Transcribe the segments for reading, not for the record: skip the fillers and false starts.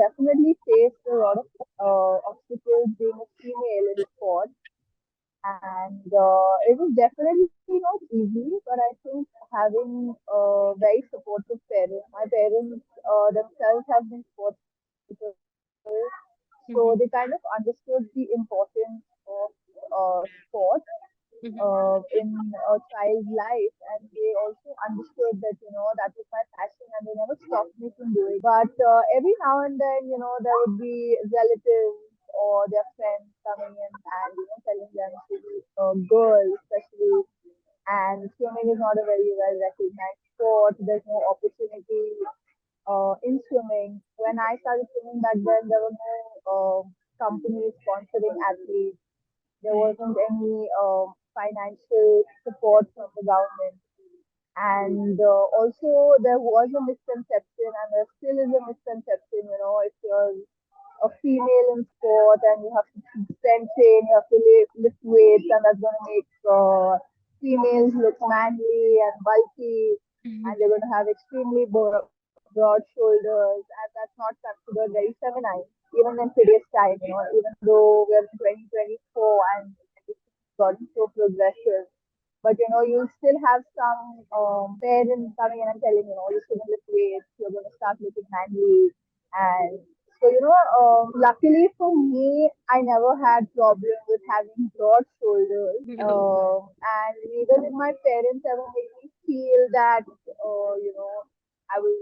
definitely faced a lot of obstacles being a female in sport, and it was definitely not easy. But I think having very supportive parents, my parents themselves have been sports people, so they Mhm. kind of understood the importance of sport in a child's life, and they also understood that that was my passion, and they never stopped me from doing. But every now and then, there would be relatives or their friends coming in and telling them to be a girl, especially, and swimming is not a very well recognized sport. There's no opportunity in swimming. When I started swimming back then, there were no companies sponsoring athletes. There Right. wasn't any financial support from the government. And also, there was a misconception, and there still is a misconception, if you're a female in sport and you have to strength train, you have to lift weights, and that's going to make females look manly and bulky, and Mhm. they're going to have extremely broad shoulders, and that's not considered very feminine, even in today's time, even though we're in 2024 and it's gotten so progressive. But you still have some parents coming in and telling you shouldn't lift weights, you're going to start looking manly, and so luckily for me, I never had problem with having broad shoulders, Oh, wow. and neither did my parents ever make me feel that I was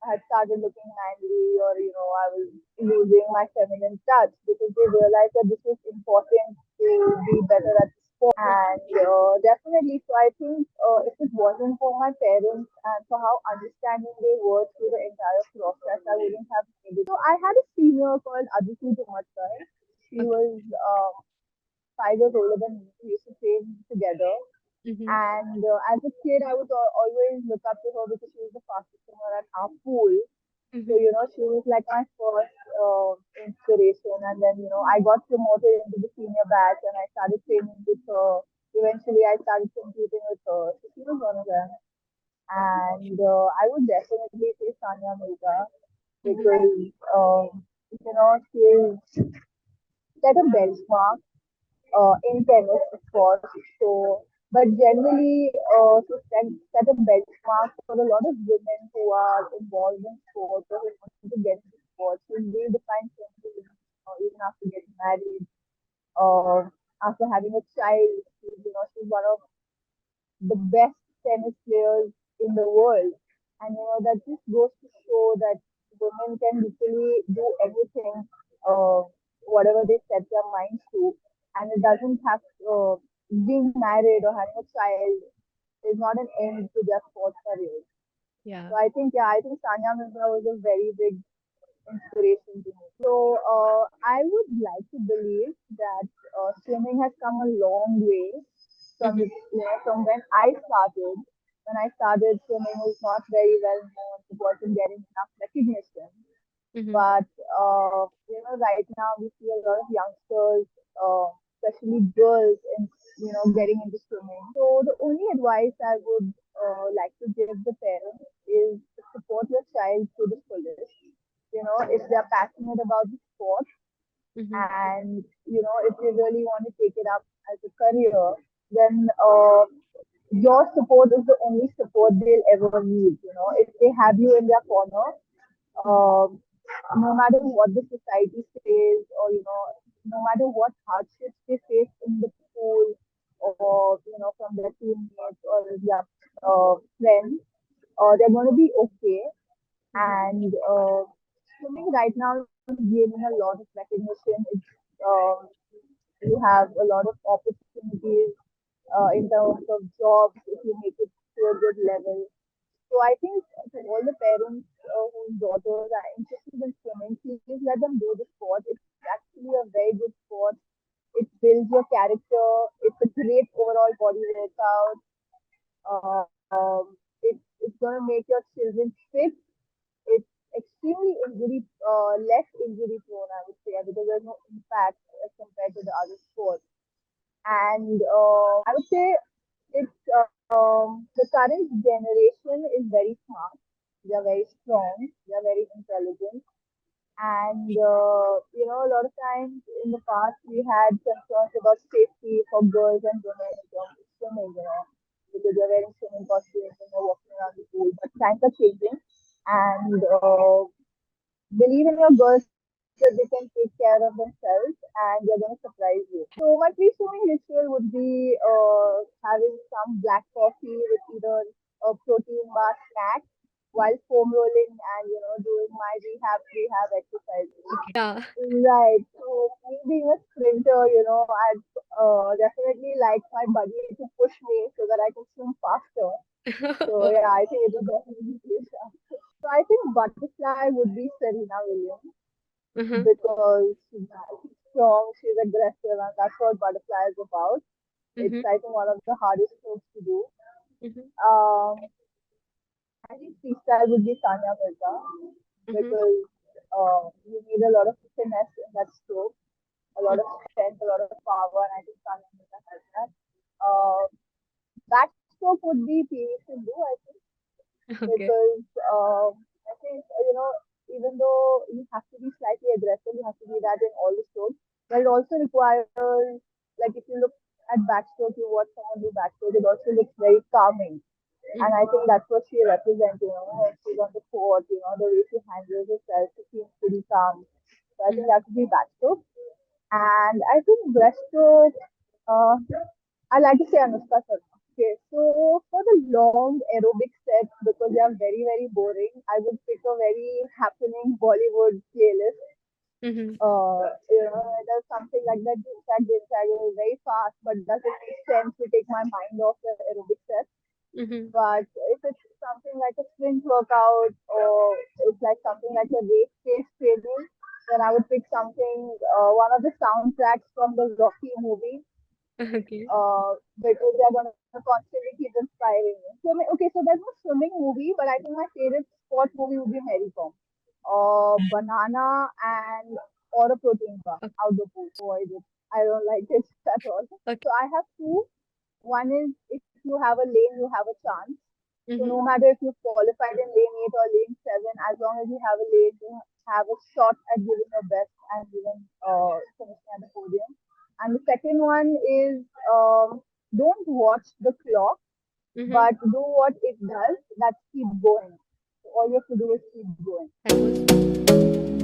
I had started looking manly, or I was losing my feminine touch, because they realized that this was important to be better at the sport. And definitely, so I think if it wasn't for my parents and for how understanding they were through the entire process, I wouldn't have made it. So I had a senior called Aditi Jumatkar. She Okay. was 5 years older than me. We used to train together. Mhm. And as a kid, I would always look up to her because she was the fastest swimmer at our pool. So, Mhm. she was like my first inspiration. And then, I got promoted into the senior batch and I started training with her. Eventually, I started competing with her. So, she was one of them. And I would definitely say Sanya Mirza Mhm. because, she set a benchmark in tennis, of course. So, but generally, to set a benchmark for a lot of women who are involved in sports or who want to get into sports, who redefine things even after getting married, uh, after having a child. She's one of the best tennis players in the world. And that just goes to show that women can literally do anything, uh, whatever they set their minds to, and it doesn't have being married or having a child is not an end to their sports career. Yeah. So I think Sanya Mirza was a very big inspiration to me. So I would like to believe that swimming has come a long way from Mhm. from when I started. When I started, swimming was not very well known. It wasn't getting enough recognition. Mhm. But right now we see a lot of youngsters, especially girls, in getting into swimming. So the only advice I would like to give the parents is to support your child to the fullest. If they're passionate about the sport, Mhm. and if they really want to take it up as a career, then your support is the only support they'll ever need. If they have you in their corner, Mhm. um, no matter what the society says, or no matter what hardships they face in the pool, or from their teammates or their friends, they're going to be okay. Mhm. And swimming right now is gaining a lot of recognition. You have a lot of opportunities in terms of jobs if you make it to a good level. So I think to all the parents whose daughters are interested in swimming, please let them do the sport. It's actually a very good sport. It builds your character. It's a great overall body workout. It's going to make your children fit. It's extremely less injury prone, I would say, because there's no impact as compared to the other sports. And I would say it's the current generation is very smart. They are very strong. They are very intelligent. And a lot of times in the past we had concerns about safety for girls and women in terms of swimming, because they're wearing swimming costumes and they're walking around the pool. But times are changing, and believe in your girls that they can take care of themselves and they're going to surprise you. So my pre-swimming ritual would be having some black coffee with either a protein bar snack while foam rolling and doing my rehab exercises. Okay. Yeah. Right. So me being a sprinter, I'd definitely like my buddy to push me so that I can swim faster. So Okay. yeah, I think it would definitely be that. So I think butterfly would be Serena Williams Uh-huh. because she's nice, strong, she's aggressive, and that's what butterfly is about. It's Mm-hmm. I think one of the hardest strokes to do. Mm-hmm. Um, I think freestyle would be Sanya Mirza Mm-hmm. because you need a lot of finesse in that stroke, a lot of strength, a lot of power, and I think Sanya Mirza has that. Uh, Backstroke would be PV Sindhu, I think, Okay. because I think even though you have to be slightly aggressive, you have to be that in all the strokes, but it also requires, like if you look at backstroke, you watch someone do backstroke, it also looks very calming, and Mm-hmm. I think that's what she represents. When she's on the court, the way she handles herself, she seems pretty calm. So I think that would be backstroke, and I think breaststroke. Uh, I like to say Anushka Sharma. Okay, so for the long aerobic sets, because they are very, very boring, I would pick a very happening Bollywood playlist. Mm-hmm. There's something like that. Din tag is very fast, but doesn't make sense to take my mind off the aerobic set. Mm-hmm. But if it's something like a sprint workout or it's like something like a race-based training, then I would pick something, one of the soundtracks from the Rocky movie, Okay. because they're gonna constantly keep inspiring me. Okay, so there's no swimming movie, but I think my favorite sport movie would be Mary Kom, banana and or a protein bar, Okay. outdoor pool. Avoid it. I don't like it at all. Okay. So I have two. One is if you have a lane, you have a chance. So no Mm-hmm. matter if you qualified in lane 8 or lane 7, as long as you have a lane, you have a shot at giving your best and even finishing at the podium. And the second one is don't watch the clock, Mm-hmm. but do what it does. That's keep going. So all you have to do is keep going. That was